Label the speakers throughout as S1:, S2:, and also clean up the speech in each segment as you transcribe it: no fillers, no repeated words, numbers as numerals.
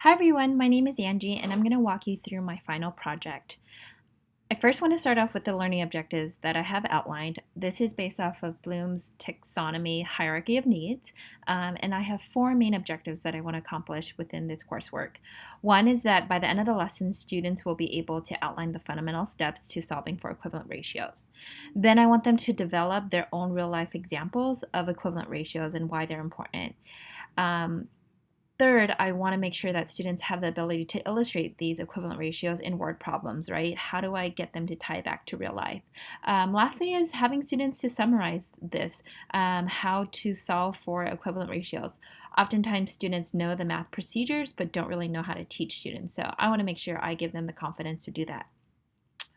S1: Hi everyone, my name is Angie and I'm going to walk you through my final project. I first want to start off with the learning objectives that I have outlined. This is based off of Bloom's taxonomy hierarchy of needs, and I have four main objectives that I want to accomplish within this coursework. One is that by the end of the lesson, students will be able to outline the fundamental steps to solving for equivalent ratios. Then I want them to develop their own real life examples of equivalent ratios and why they're important. Um, Third, I want to make sure that students have the ability to illustrate these equivalent ratios in word problems, right? How do I get them to tie back to real life? Lastly is having students to summarize this, how to solve for equivalent ratios. Oftentimes students know the math procedures but don't really know how to teach students, so I want to make sure I give them the confidence to do that.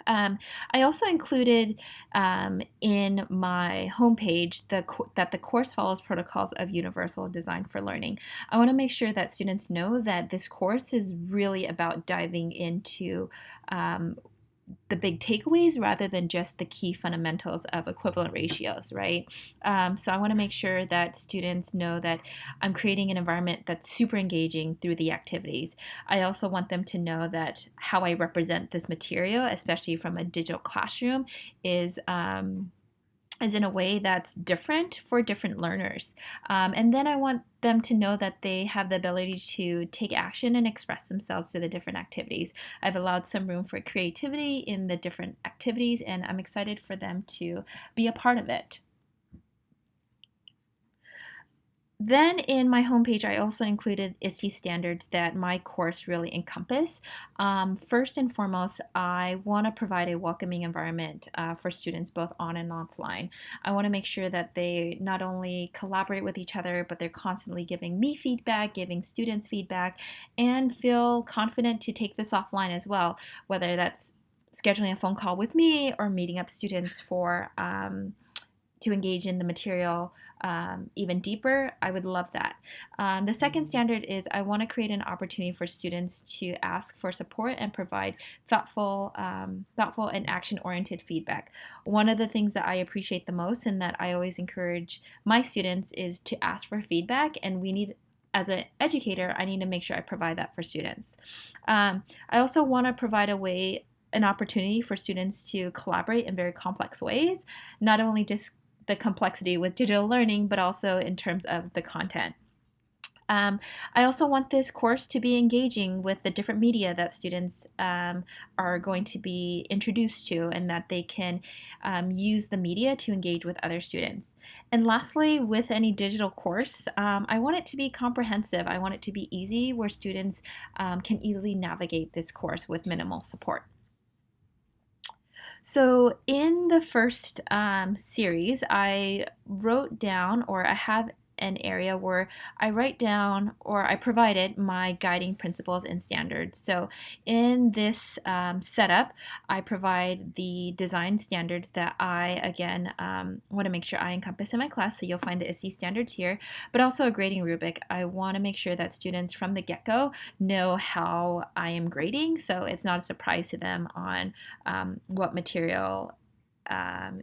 S1: I also included in my homepage that the course follows protocols of universal design for learning. I want to make sure that students know that this course is really about diving into the big takeaways rather than just the key fundamentals of equivalent ratios, right? So I want to make sure that students know that I'm creating an environment that's super engaging through the activities. I also want them to know that how I represent this material, especially from a digital classroom, is in a way that's different for different learners. And then I want them to know that they have the ability to take action and express themselves through the different activities. I've allowed some room for creativity in the different activities, and I'm excited for them to be a part of it. Then in my homepage, I also included ISTE standards that my course really encompass. First and foremost, I want to provide a welcoming environment for students both on and offline. I want to make sure that they not only collaborate with each other, but they're constantly giving me feedback, giving students feedback, and feel confident to take this offline as well, whether that's scheduling a phone call with me or meeting up students for to engage in the material even deeper. I would love that. The second standard is I want to create an opportunity for students to ask for support and provide thoughtful and action-oriented feedback. One of the things that I appreciate the most and that I always encourage my students is to ask for feedback, and we need as an educator, I need to make sure I provide that for students. I also want to provide an opportunity for students to collaborate in very complex ways, not only just the complexity with digital learning, but also in terms of the content. I also want this course to be engaging with the different media that students are going to be introduced to, and that they can use the media to engage with other students. And lastly, with any digital course, I want it to be comprehensive. I want it to be easy where students can easily navigate this course with minimal support. So in the first series, I wrote down, or I have an area where I write down or I provided my guiding principles and standards. So in this setup, I provide the design standards that I, again, want to make sure I encompass in my class. So you'll find the ISTE standards here, but also a grading rubric. I want to make sure that students from the get-go know how I am grading, so it's not a surprise to them on what material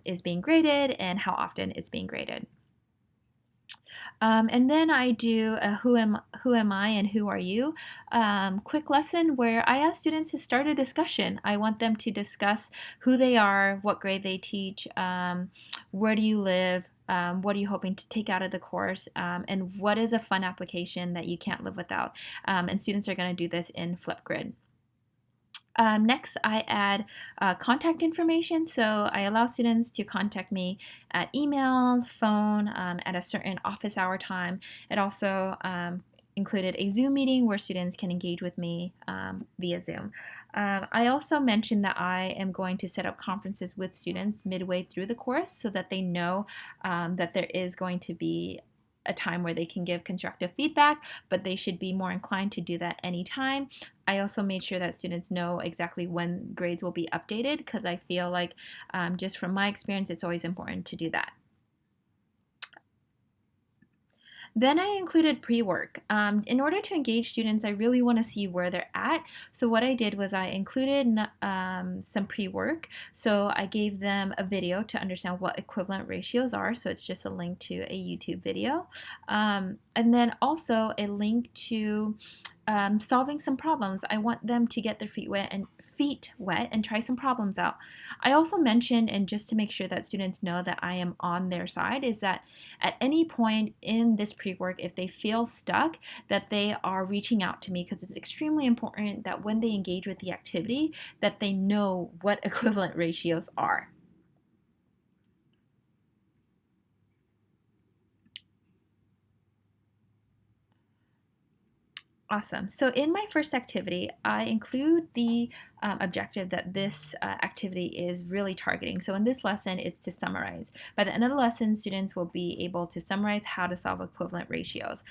S1: is being graded and how often it's being graded. And then I do a who am I and who are you quick lesson where I ask students to start a discussion. I want them to discuss who they are, what grade they teach, where do you live, what are you hoping to take out of the course, and what is a fun application that you can't live without. And students are going to do this in Flipgrid. Next, I add contact information. So I allow students to contact me at email, phone, at a certain office hour time. It also included a Zoom meeting where students can engage with me via Zoom. I also mentioned that I am going to set up conferences with students midway through the course so that they know that there is going to be a time where they can give constructive feedback, but they should be more inclined to do that anytime. I also made sure that students know exactly when grades will be updated, because I feel like just from my experience, it's always important to do that. Then I included pre-work. In order to engage students, I really want to see where they're at. So what I did was I included some pre-work. So I gave them a video to understand what equivalent ratios are. So it's just a link to a YouTube video. And then also a link to solving some problems. I want them to get their feet wet and try some problems out. I also mentioned, and just to make sure that students know that I am on their side, is that at any point in this pre-work, if they feel stuck, that they are reaching out to me, because it's extremely important that when they engage with the activity, that they know what equivalent ratios are. Awesome. So in my first activity, I include the objective that this activity is really targeting. So in this lesson, it's to summarize. By the end of the lesson, students will be able to summarize how to solve equivalent ratios.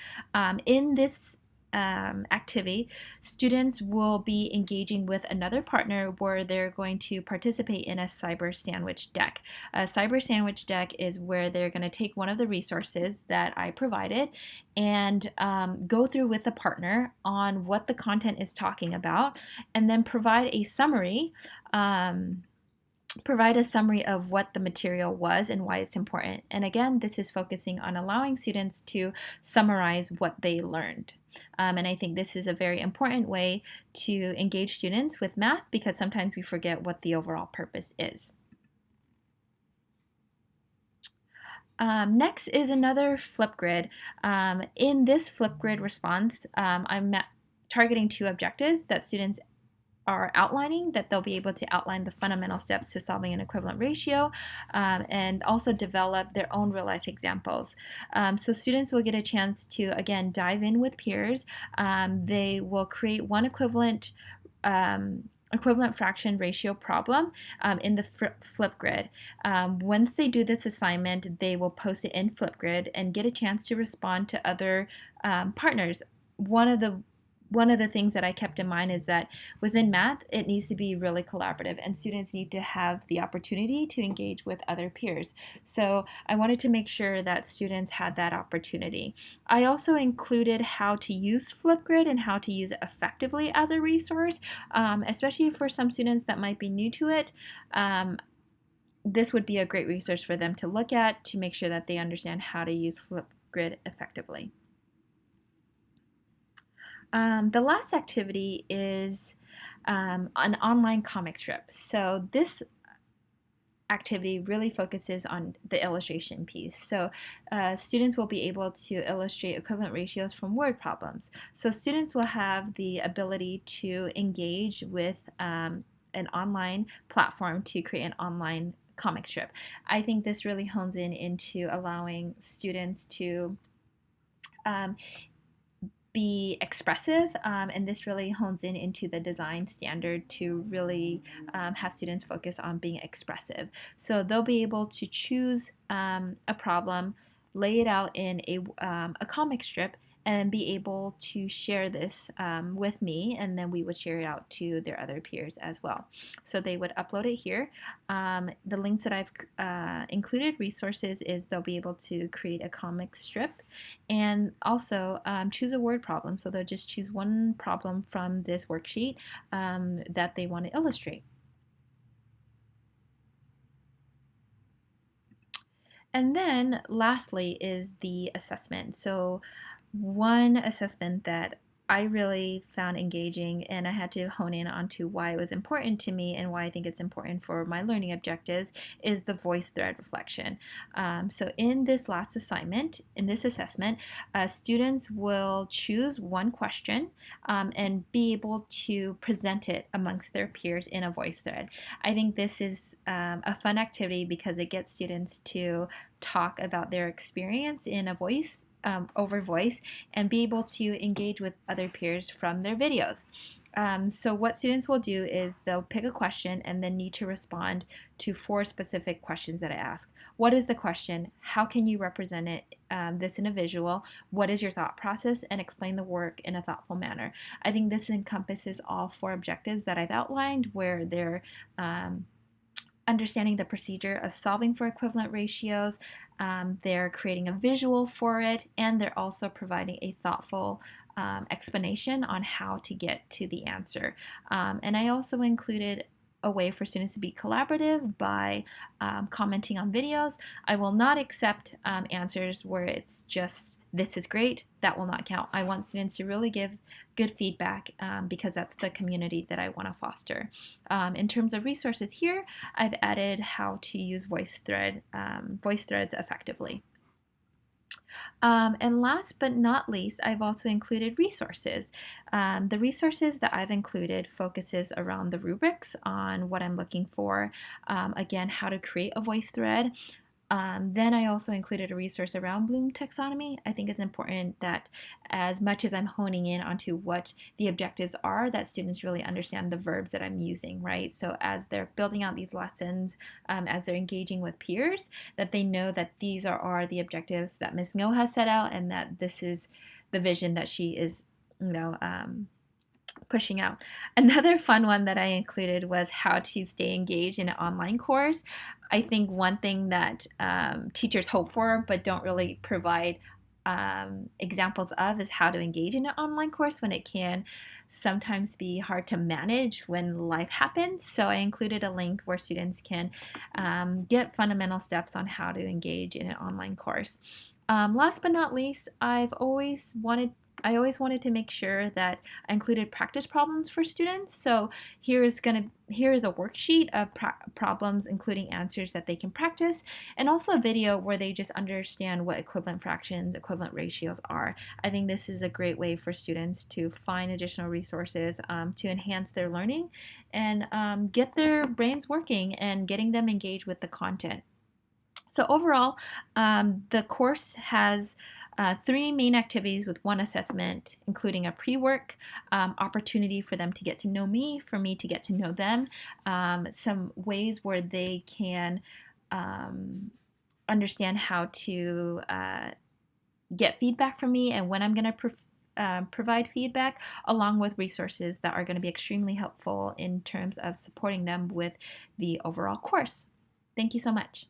S1: In this activity, students will be engaging with another partner where they're going to participate in a cyber sandwich deck. A cyber sandwich deck is where they're going to take one of the resources that I provided and go through with the partner on what the content is talking about, and then provide a summary of what the material was and why it's important. And again, this is focusing on allowing students to summarize what they learned. And I think this is a very important way to engage students with math, because sometimes we forget what the overall purpose is. Next is another Flipgrid. In this Flipgrid response, I'm targeting two objectives that students are outlining, that they'll be able to outline the fundamental steps to solving an equivalent ratio, and also develop their own real life examples. So students will get a chance to, again, dive in with peers. They will create one equivalent fraction ratio problem in the Flipgrid. Once they do this assignment, they will post it in Flipgrid and get a chance to respond to other partners. One of the things that I kept in mind is that within math, it needs to be really collaborative, and students need to have the opportunity to engage with other peers. So I wanted to make sure that students had that opportunity. I also included how to use Flipgrid and how to use it effectively as a resource, especially for some students that might be new to it. This would be a great resource for them to look at to make sure that they understand how to use Flipgrid effectively. The last activity is an online comic strip. So this activity really focuses on the illustration piece. So students will be able to illustrate equivalent ratios from word problems. So students will have the ability to engage with an online platform to create an online comic strip. I think this really hones into allowing students to be expressive, and this really hones into the design standard to really have students focus on being expressive. So they'll be able to choose a problem, lay it out in a comic strip, and be able to share this with me, and then we would share it out to their other peers as well. So they would upload it here. The links that I've included, resources, is they'll be able to create a comic strip, and also choose a word problem. So they'll just choose one problem from this worksheet that they want to illustrate. And then lastly is the assessment. So one assessment that I really found engaging, and I had to hone in onto why it was important to me and why I think it's important for my learning objectives, is the voice thread reflection. So in this last assignment, in this assessment, students will choose one question and be able to present it amongst their peers in a voice thread. I think this is a fun activity because it gets students to talk about their experience in a voice over voice, and be able to engage with other peers from their videos. So what students will do is they'll pick a question and then need to respond to 4 specific questions that I ask. What is the question? How can you represent it, this in a visual? What is your thought process? And explain the work in a thoughtful manner. I think this encompasses all 4 objectives that I've outlined, where they're understanding the procedure of solving for equivalent ratios, they're creating a visual for it, and they're also providing a thoughtful explanation on how to get to the answer. And I also included a way for students to be collaborative by commenting on videos. I will not accept answers where it's just, this is great, that will not count. I want students to really give good feedback because that's the community that I want to foster. In terms of resources here, I've added how to use VoiceThreads effectively. And last but not least, I've also included resources. The resources that I've included focuses around the rubrics on what I'm looking for. Again, how to create a voice thread. Then I also included a resource around Bloom taxonomy. I think it's important that as much as I'm honing in onto what the objectives are, that students really understand the verbs that I'm using, right? So as they're building out these lessons, as they're engaging with peers, that they know that these are the objectives that Ms. Ngo has set out and that this is the vision that she is, pushing out. Another fun one that I included was how to stay engaged in an online course. I think one thing that teachers hope for but don't really provide examples of is how to engage in an online course when it can sometimes be hard to manage when life happens. So I included a link where students can get fundamental steps on how to engage in an online course. Last but not least, I always wanted to make sure that I included practice problems for students. So here is a worksheet of problems, including answers that they can practice, and also a video where they just understand what equivalent fractions, equivalent ratios are. I think this is a great way for students to find additional resources to enhance their learning and get their brains working and getting them engaged with the content. So overall, the course has 3 main activities with 1 assessment, including a pre-work, opportunity for them to get to know me, for me to get to know them, some ways where they can understand how to get feedback from me and when I'm going to provide feedback, along with resources that are going to be extremely helpful in terms of supporting them with the overall course. Thank you so much.